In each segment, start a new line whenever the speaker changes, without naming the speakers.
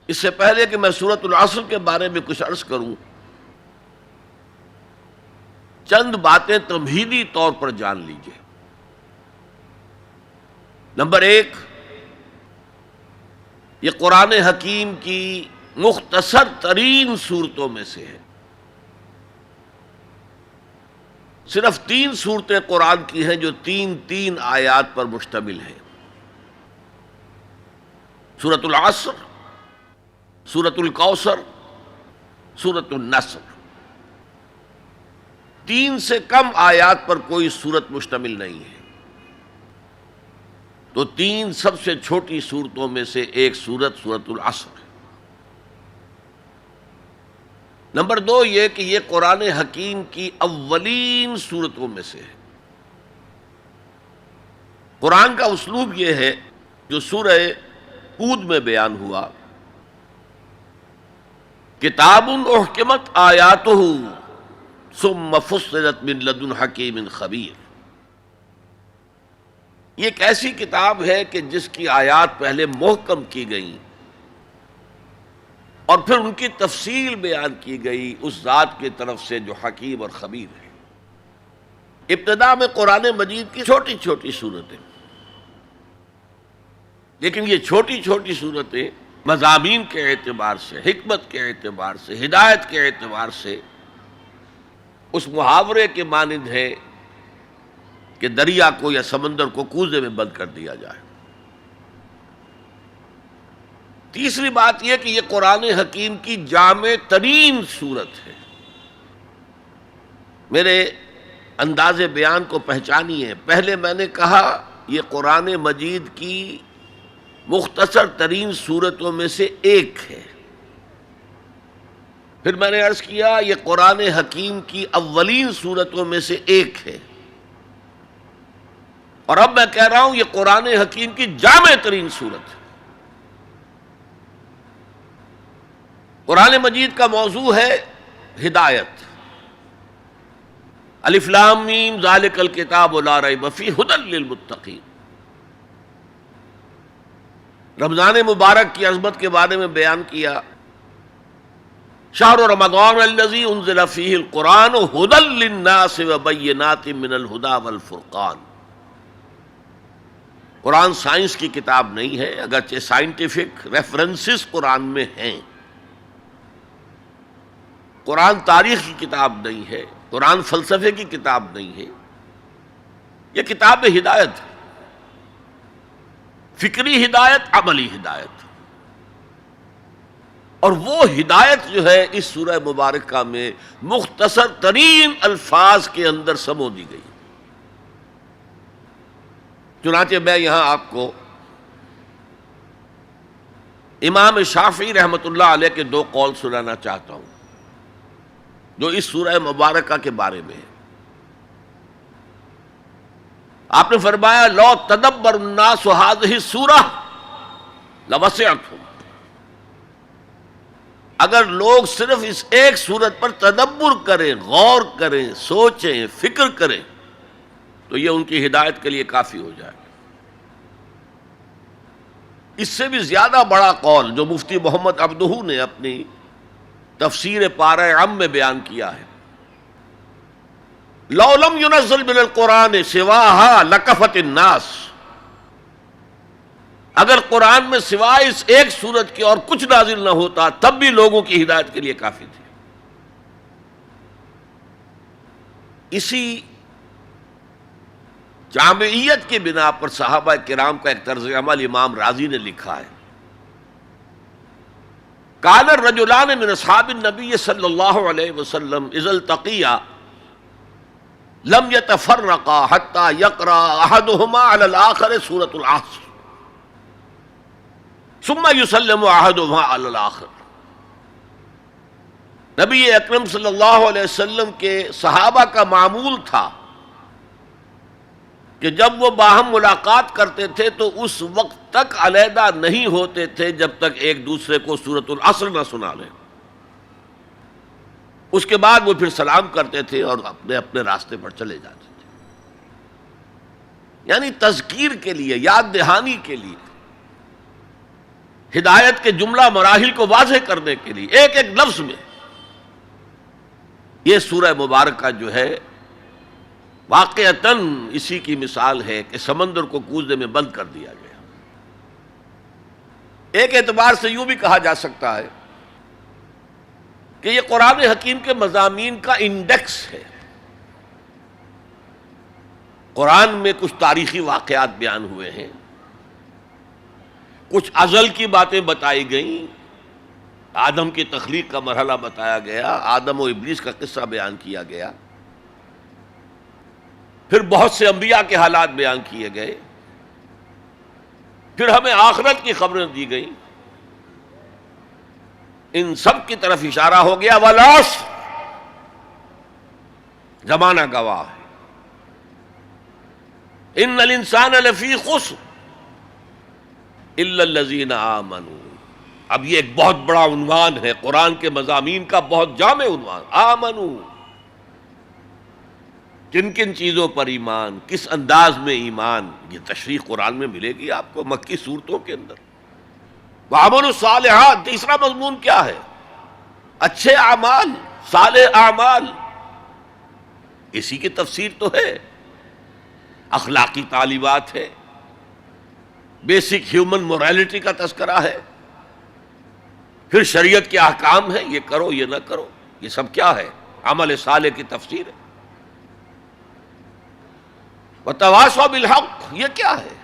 اس سے پہلے کہ میں سورۃ العصر کے بارے میں کچھ عرض کروں، چند باتیں تمہیدی طور پر جان لیجیے۔ نمبر ایک، یہ قرآن حکیم کی مختصر ترین صورتوں میں سے ہے۔ صرف 3 صورتیں قرآن کی ہیں جو 3 آیات پر مشتمل ہیں، سورۃ العصر، سورۃ الکوثر، سورۃ النصر۔ 3 سے کم آیات پر کوئی سورت مشتمل نہیں ہے، تو 3 سب سے چھوٹی صورتوں میں سے ایک سورت سورۃ العصر ہے۔ نمبر 2 یہ کہ یہ قرآن حکیم کی اولین صورتوں میں سے ہے۔ قرآن کا اسلوب یہ ہے جو سورہ ہود میں بیان ہوا، کتاب احکمت آیاتہ ثم فصلت من لدن حکیم خبیر۔ یہ ایک ایسی کتاب ہے کہ جس کی آیات پہلے محکم کی گئیں اور پھر ان کی تفصیل بیان کی گئی اس ذات کی طرف سے جو حکیم اور خبیر ہے۔ ابتدا میں قرآن مجید کی چھوٹی چھوٹی صورتیں، لیکن یہ چھوٹی چھوٹی صورتیں مضامین کے اعتبار سے، حکمت کے اعتبار سے، ہدایت کے اعتبار سے اس محاورے کے مانند ہے کہ دریا کو یا سمندر کو کوزے میں بند کر دیا جائے۔ تیسری بات یہ کہ یہ قرآن حکیم کی جامع ترین صورت ہے۔ میرے انداز بیان کو پہچانیے، پہلے میں نے کہا یہ قرآن مجید کی مختصر ترین صورتوں میں سے ایک ہے، پھر میں نے عرض کیا یہ قرآن حکیم کی اولین صورتوں میں سے ایک ہے، اور اب میں کہہ رہا ہوں یہ قرآن حکیم کی جامع ترین صورت ہے۔ قرآن مجید کا موضوع ہے ہدایت۔ الف لام میم ذالک الکتاب لا ریب فیہ ھدی للمتقین۔ رمضان مبارک کی عظمت کے بارے میں بیان کیا، شہر رمضان الذی انزل فیہ القرآن ھدی للناس وبینات من الھدی والفرقان۔ قرآن سائنس کی کتاب نہیں ہے، اگرچہ سائنٹیفک ریفرنسز قرآن میں ہیں۔ قرآن تاریخ کی کتاب نہیں ہے، قرآن فلسفے کی کتاب نہیں ہے، یہ کتاب ہدایت ہے، فکری ہدایت، عملی ہدایت۔ اور وہ ہدایت جو ہے اس سورہ مبارکہ میں مختصر ترین الفاظ کے اندر سمو دی گئی۔ چنانچہ میں یہاں آپ کو امام شافعی رحمۃ اللہ علیہ کے 2 قول سنانا چاہتا ہوں جو اس سورہ مبارکہ کے بارے میں ہے۔ آپ نے فرمایا لو تدبر الناس هذه السورہ لوسعتهم، اگر لوگ صرف اس ایک سورت پر تدبر کریں، غور کریں، سوچیں، فکر کریں تو یہ ان کی ہدایت کے لیے کافی ہو جائے گا۔ اس سے بھی زیادہ بڑا قول جو مفتی محمد عبدہ نے اپنی تفسیر پارہ عم میں بیان کیا ہے، لو لم ينزل من القرآن سواها لکفت الناس، اگر قرآن میں سوائے اس ایک سورت کے اور کچھ نازل نہ ہوتا تب بھی لوگوں کی ہدایت کے لیے کافی تھی۔ اسی جامعیت کی بنا پر صحابہ کرام کا ایک طرز عمل امام رازی نے لکھا ہے، کان الرجلان من اصحاب النبی صلی اللہ علیہ وسلم اذا التقیا لم يتفرقا حتى يقرأ احدهما على الاخر سورة العصر ثم يسلم احدهما على الاخر۔ نبی اکرم صلی اللہ علیہ وسلم کے صحابہ کا معمول تھا کہ جب وہ باہم ملاقات کرتے تھے تو اس وقت تک علیحدہ نہیں ہوتے تھے جب تک ایک دوسرے کو سورۃ العصر نہ سنا لیں، اس کے بعد وہ پھر سلام کرتے تھے اور اپنے اپنے راستے پر چلے جاتے تھے۔ یعنی تذکیر کے لیے، یاد دہانی کے لیے، ہدایت کے جملہ مراحل کو واضح کرنے کے لیے ایک ایک لفظ میں یہ سورہ مبارکہ جو ہے واقعتاً اسی کی مثال ہے کہ سمندر کو کوزے میں بند کر دیا گیا۔ ایک اعتبار سے یوں بھی کہا جا سکتا ہے کہ یہ قرآن حکیم کے مضامین کا انڈیکس ہے۔ قرآن میں کچھ تاریخی واقعات بیان ہوئے ہیں، کچھ ازل کی باتیں بتائی گئیں، آدم کی تخلیق کا مرحلہ بتایا گیا، آدم و ابلیس کا قصہ بیان کیا گیا، پھر بہت سے انبیاء کے حالات بیان کیے گئے، پھر ہمیں آخرت کی خبریں دی گئیں۔ ان سب کی طرف اشارہ ہو گیا والعصر، زمانہ گواہ ہے، ان الانسان لفی خسر الا الذین آمنوا۔ اب یہ ایک بہت بڑا عنوان ہے قرآن کے مضامین کا، بہت جامع عنوان، آمنو، کن کن چیزوں پر ایمان، کس انداز میں ایمان، یہ تشریح قرآن میں ملے گی آپ کو مکی صورتوں کے اندر۔ وعملوا الصالحات، تیسرا مضمون کیا ہے؟ اچھے اعمال، صالح اعمال، اسی کی تفسیر تو ہے، اخلاقی تعلیمات ہے، بیسک ہیومن موریلٹی کا تذکرہ ہے، پھر شریعت کے احکام ہیں، یہ کرو یہ نہ کرو، یہ سب کیا ہے؟ عمل صالح کی تفسیر ہے۔ وتواصوا بالحق، یہ کیا ہے؟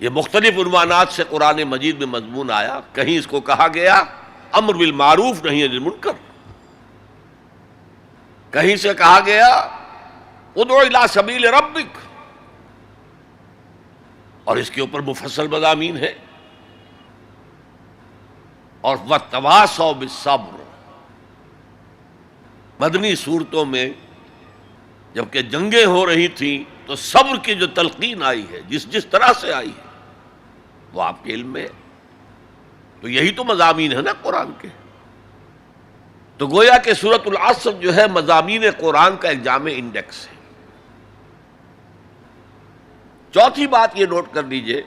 یہ مختلف عنوانات سے قرآن مجید میں مضمون آیا۔ کہیں اس کو کہا گیا امر بالمعروف نہی عن المنکر، کہیں سے کہا گیا ادعو الی سبیل ربک، اور اس کے اوپر مفصل مضامین ہے۔ اور وتواصوا بالصبر، مدنی صورتوں میں جبکہ جنگیں ہو رہی تھیں تو صبر کی جو تلقین آئی ہے، جس طرح سے آئی ہے وہ آپ کے علم میں ہے۔ تو یہی تو مضامین ہے نا قرآن کے۔ تو گویا کہ سورۃ العصر جو ہے مضامین قرآن کا ایک جامع انڈیکس ہے۔ چوتھی بات یہ نوٹ کر لیجئے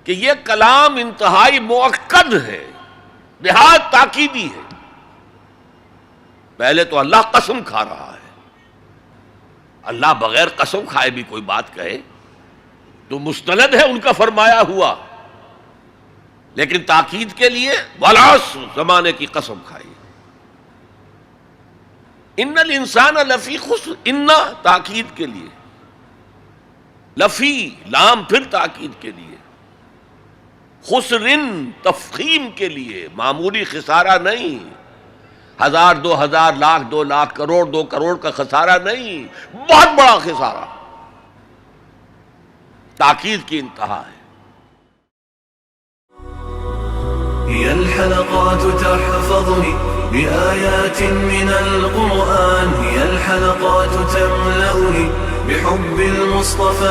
کہ یہ کلام انتہائی مؤکد ہے، نہایت تاکیدی ہے۔ پہلے تو اللہ قسم کھا رہا ہے، اللہ بغیر قسم کھائے بھی کوئی بات کہے تو مستند ہے ان کا فرمایا ہوا، لیکن تاکید کے لیے والعصر، زمانے کی قسم کھائی۔ ان الانسان لفی خسر، ان تاکید کے لیے، لفی لام پھر تاکید کے لیے، خسرن تفخیم کے لیے، معمولی خسارہ نہیں، 1000 2000 لاکھ 2 لاکھ کروڑ 2 کروڑ کا خسارہ نہیں، بہت بڑا خسارہ، تاکید کی انتہا ہے۔
هي الحلقات تحفظني بآيات من القرآن، هي الحلقات تملأني بحب المصطفى